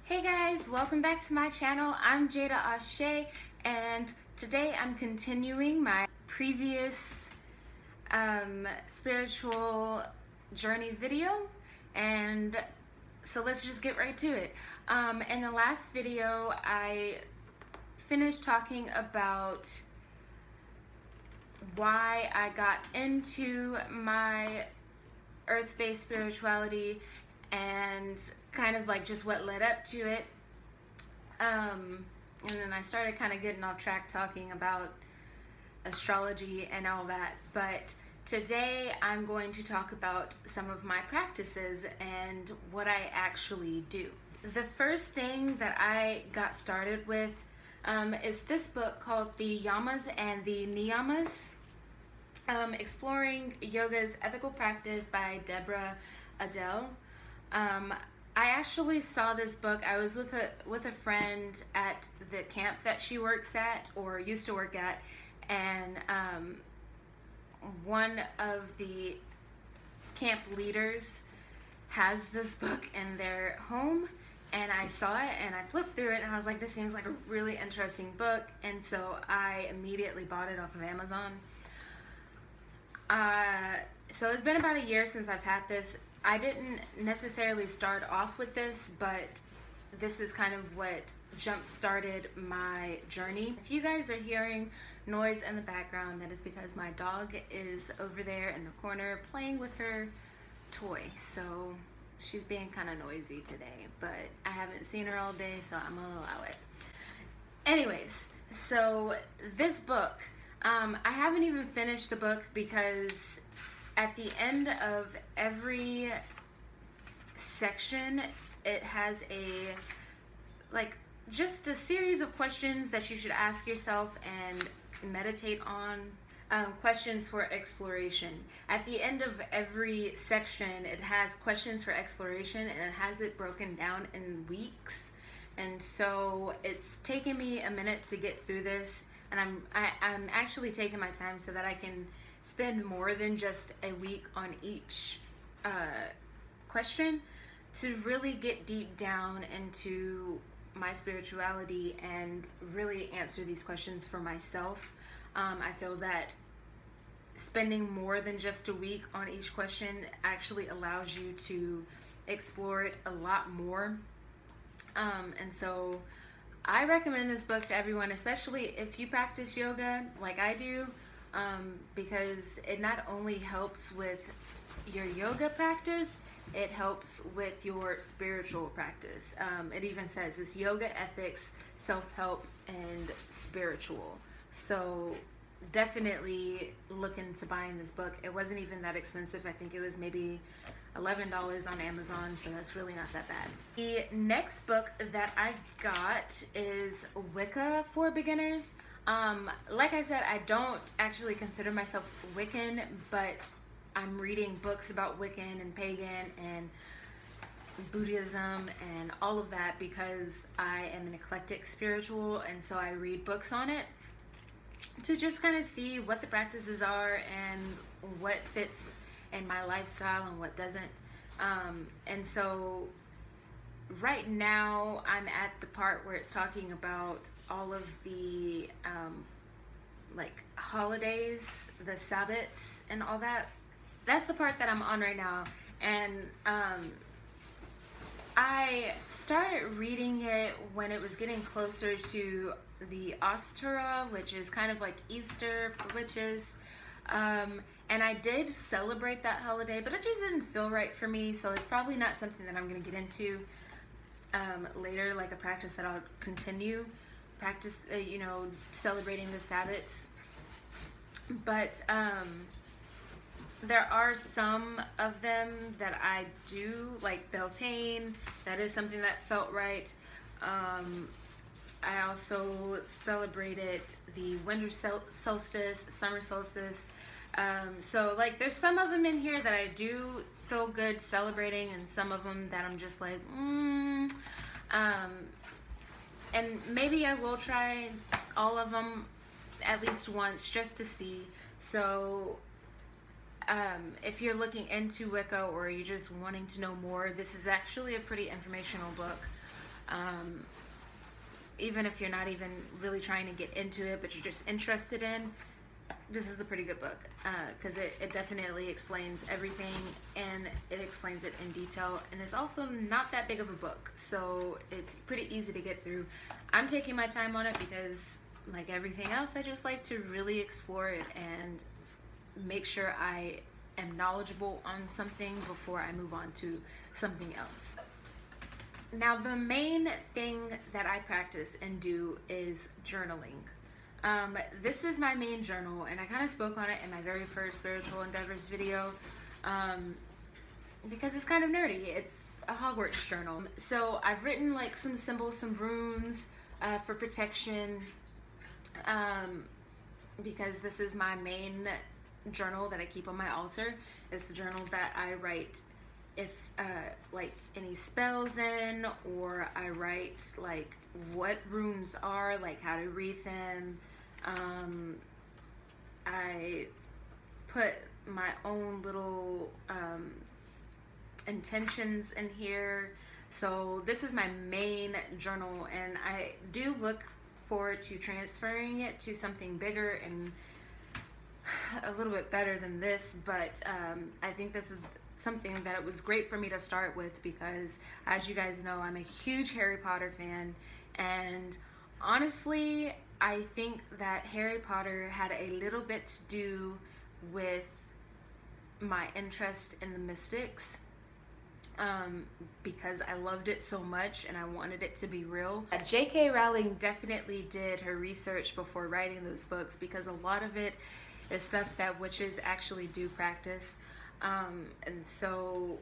Hey guys, welcome back to my channel. I'm Jada Asha, and today I'm continuing my previous spiritual journey video, and so let's just get right to it. In the last video, I finished talking about why I got into my earth-based spirituality and kind of like just what led up to it. And then I started kind of getting off track talking about astrology and all that. But today I'm going to talk about some of my practices and what I actually do. The first thing that I got started with is this book called The Fiammas and the Niyamas, Exploring Yoga's Ethical Practice by Deborah Adele. I actually saw this book. I was with a friend at the camp that she works at or used to work at, and one of the camp leaders has this book in their home, and I saw it and I flipped through it and I was like, this seems like a really interesting book, and so I immediately bought it off of Amazon. So it's been about a year since I've had this. I didn't necessarily start off with this, but this is kind of what jump-started my journey. If you guys are hearing noise in the background, that is because my dog is over there in the corner playing with her toy. So she's being kind of noisy today, but I haven't seen her all day, so I'm gonna allow it. Anyways, so this book, I haven't even finished the book because at the end of every section, it has just a series of questions that you should ask yourself and meditate on, questions for exploration. At the end of every section, it has questions for exploration, and it has it broken down in weeks. And so it's taken me a minute to get through this, and I'm actually taking my time so that I can spend more than just a week on each question to really get deep down into my spirituality and really answer these questions for myself. I feel that spending more than just a week on each question actually allows you to explore it a lot more. And so I recommend this book to everyone, especially if you practice yoga like I do, because it not only helps with your yoga practice, it helps with your spiritual practice. It even says it's yoga, ethics, self-help, and spiritual. So definitely look into buying this book. It wasn't even that expensive. I think it was maybe $11 on Amazon, so that's really not that bad. The next book that I got is Wicca for Beginners. Like I said, I don't actually consider myself Wiccan, but I'm reading books about Wiccan and pagan and Buddhism and all of that because I am an eclectic spiritual, and so I read books on it to just kind of see what the practices are and what fits in my lifestyle and what doesn't. And so right now I'm at the part where it's talking about all of the like holidays, the Sabbats and all that. That's the part that I'm on right now. And I started reading it when it was getting closer to the Ostara, which is kind of like Easter for witches. And I did celebrate that holiday, but it just didn't feel right for me, so it's probably not something that I'm going to get into later, like a practice that I'll continue celebrating the Sabbats. But there are some of them that I do, like Beltane. That is something that felt right. I also celebrated the winter solstice, the summer solstice. So like there's some of them in here that I do feel good celebrating, and some of them that I'm just like, and maybe I will try all of them at least once just to see. So if you're looking into Wicca or you're just wanting to know more, this is actually a pretty informational book. Even if you're not even really trying to get into it, but you're just interested in, this is a pretty good book, because it definitely explains everything, and it explains it in detail, and it's also not that big of a book, so it's pretty easy to get through. I'm taking my time on it because, like everything else, I just like to really explore it and make sure I am knowledgeable on something before I move on to something else. Now, the main thing that I practice and do is journaling. This is my main journal, and I kind of spoke on it in my very first spiritual endeavors video, because it's kind of nerdy. It's a Hogwarts journal. So I've written like some symbols, some runes for protection, because this is my main journal that I keep on my altar. It's the journal that I write if like any spells in, or I write like what runes are, like how to read them. I put my own little intentions in here. So this is my main journal, and I do look forward to transferring it to something bigger and a little bit better than this, but I think this is something that it was great for me to start with, because as you guys know, I'm a huge Harry Potter fan, and honestly I think that Harry Potter had a little bit to do with my interest in the mystics, because I loved it so much and I wanted it to be real. J.K. Rowling definitely did her research before writing those books, because a lot of it is stuff that witches actually do practice. And so,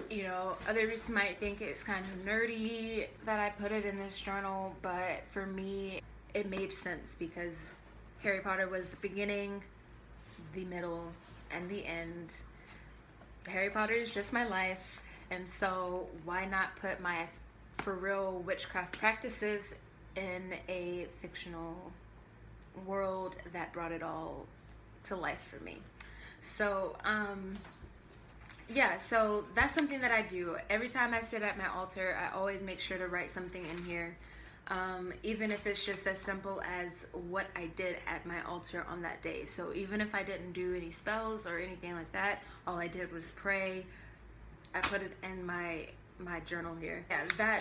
you know, others might think it's kind of nerdy that I put it in this journal, but for me, it made sense, because Harry Potter was the beginning, the middle, and the end. Harry Potter is just my life, and so why not put my for real witchcraft practices in a fictional world that brought it all to life for me. So yeah, so that's something that I do. Every time I sit at my altar, I always make sure to write something in here, even if it's just as simple as what I did at my altar on that day. So even if I didn't do any spells or anything like that, all I did was pray. I put it in my journal here. Yeah,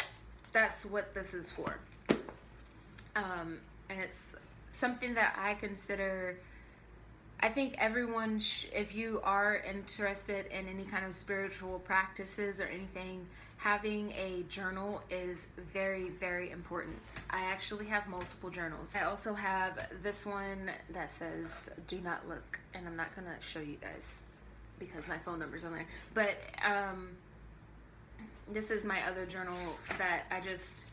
that's what this is for. And it's something that I consider, I think everyone, if you are interested in any kind of spiritual practices or anything, having a journal is very, very important. I actually have multiple journals. I also have this one that says do not look, and I'm not gonna show you guys because my phone number's on there, but this is my other journal that I just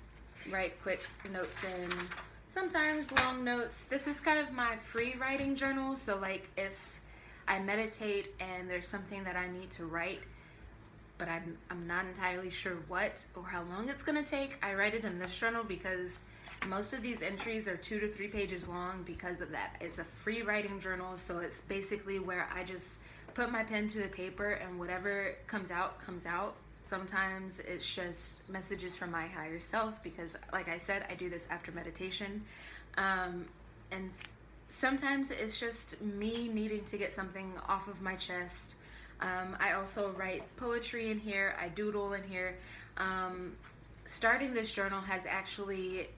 write quick notes in, sometimes long notes. This is kind of my free writing journal, so like if I meditate and there's something that I need to write, but I'm not entirely sure what or how long it's gonna take, I write it in this journal, because most of these entries are 2 to 3 pages long because of that. It's a free writing journal, so it's basically where I just put my pen to the paper and whatever comes out, comes out. Sometimes it's just messages from my higher self, because like I said, I do this after meditation. And sometimes it's just me needing to get something off of my chest. I also write poetry in here. I doodle in here. Starting this journal has actually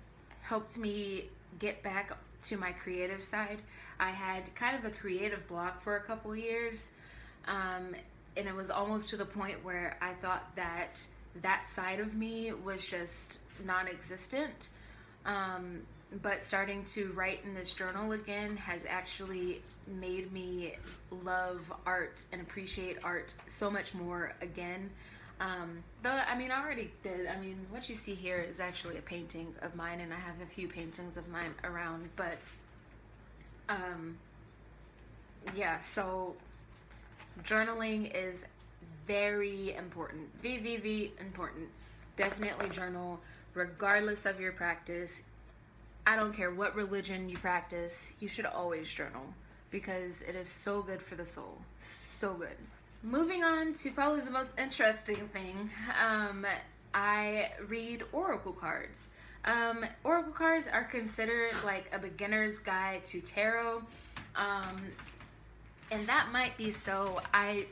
helped me get back to my creative side. I had kind of a creative block for a couple of years. And it was almost to the point where I thought that that side of me was just non-existent. But starting to write in this journal again has actually made me love art and appreciate art so much more again. Though, I mean, I already did. I mean, what you see here is actually a painting of mine, and I have a few paintings of mine around, but yeah, so journaling is very important. VVV important. Definitely journal, regardless of your practice. I don't care what religion you practice, you should always journal, because it is so good for the soul. So good. Moving on to probably the most interesting thing. I read oracle cards. Oracle cards are considered like a beginner's guide to tarot. And that might be so. I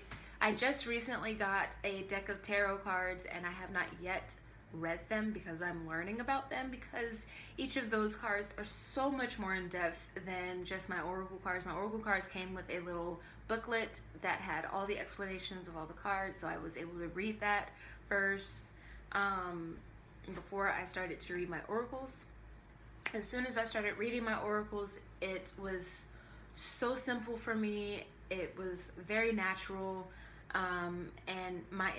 just recently got a deck of tarot cards and I have not yet read them because I'm learning about them, because each of those cards are so much more in depth than just my oracle cards. My oracle cards came with a little booklet that had all the explanations of all the cards, so I was able to read that first before I started to read my oracles. As soon as I started reading my oracles, it was so simple for me. It was very natural, and my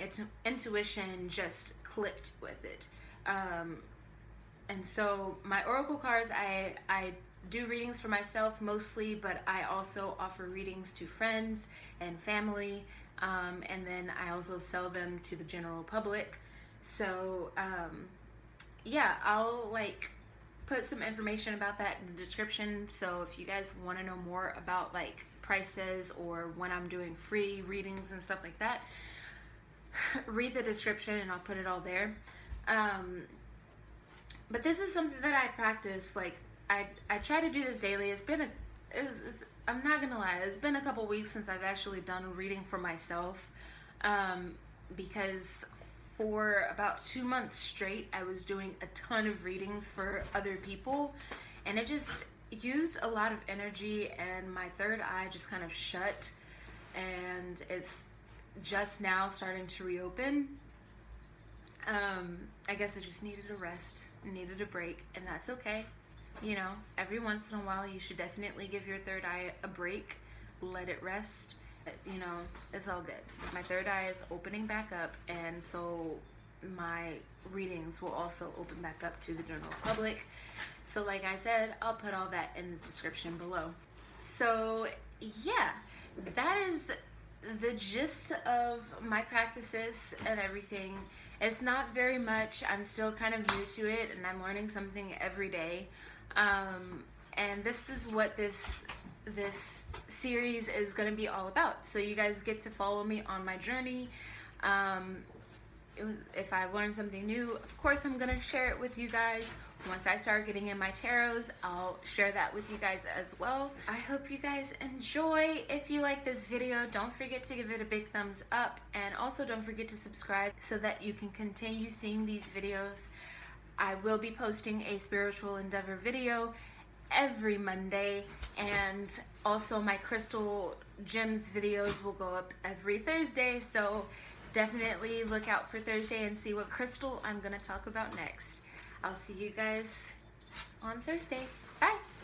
intuition just clicked with it. And so my oracle cards, I do readings for myself mostly, but I also offer readings to friends and family, and then I also sell them to the general public. So yeah, I'll like put some information about that in the description, so if you guys want to know more about like prices or when I'm doing free readings and stuff like that, read the description and I'll put it all there. But this is something that I practice. Like I try to do this daily. I'm not gonna lie, it's been a couple weeks since I've actually done reading for myself, because for about 2 months straight I was doing a ton of readings for other people, and it just used a lot of energy, and my third eye just kind of shut, and it's just now starting to reopen. I guess I just needed a rest, needed a break, and that's okay. You know, every once in a while you should definitely give your third eye a break, let it rest. You know, it's all good. My third eye is opening back up, and so my readings will also open back up to the general public. So like I said, I'll put all that in the description below. So yeah, that is the gist of my practices and everything. It's not very much. I'm still kind of new to it, and I'm learning something every day. And this is what this series is going to be all about. So you guys get to follow me on my journey. If I learn something new, of course I'm going to share it with you guys. Once I start getting in my tarots, I'll share that with you guys as well. I hope you guys enjoy. If you like this video, don't forget to give it a big thumbs up, and also don't forget to subscribe so that you can continue seeing these videos. I will be posting a spiritual endeavor video every Monday, and also my crystal gems videos will go up every Thursday, so definitely look out for Thursday and see what crystal I'm gonna talk about next. I'll see you guys on Thursday. Bye!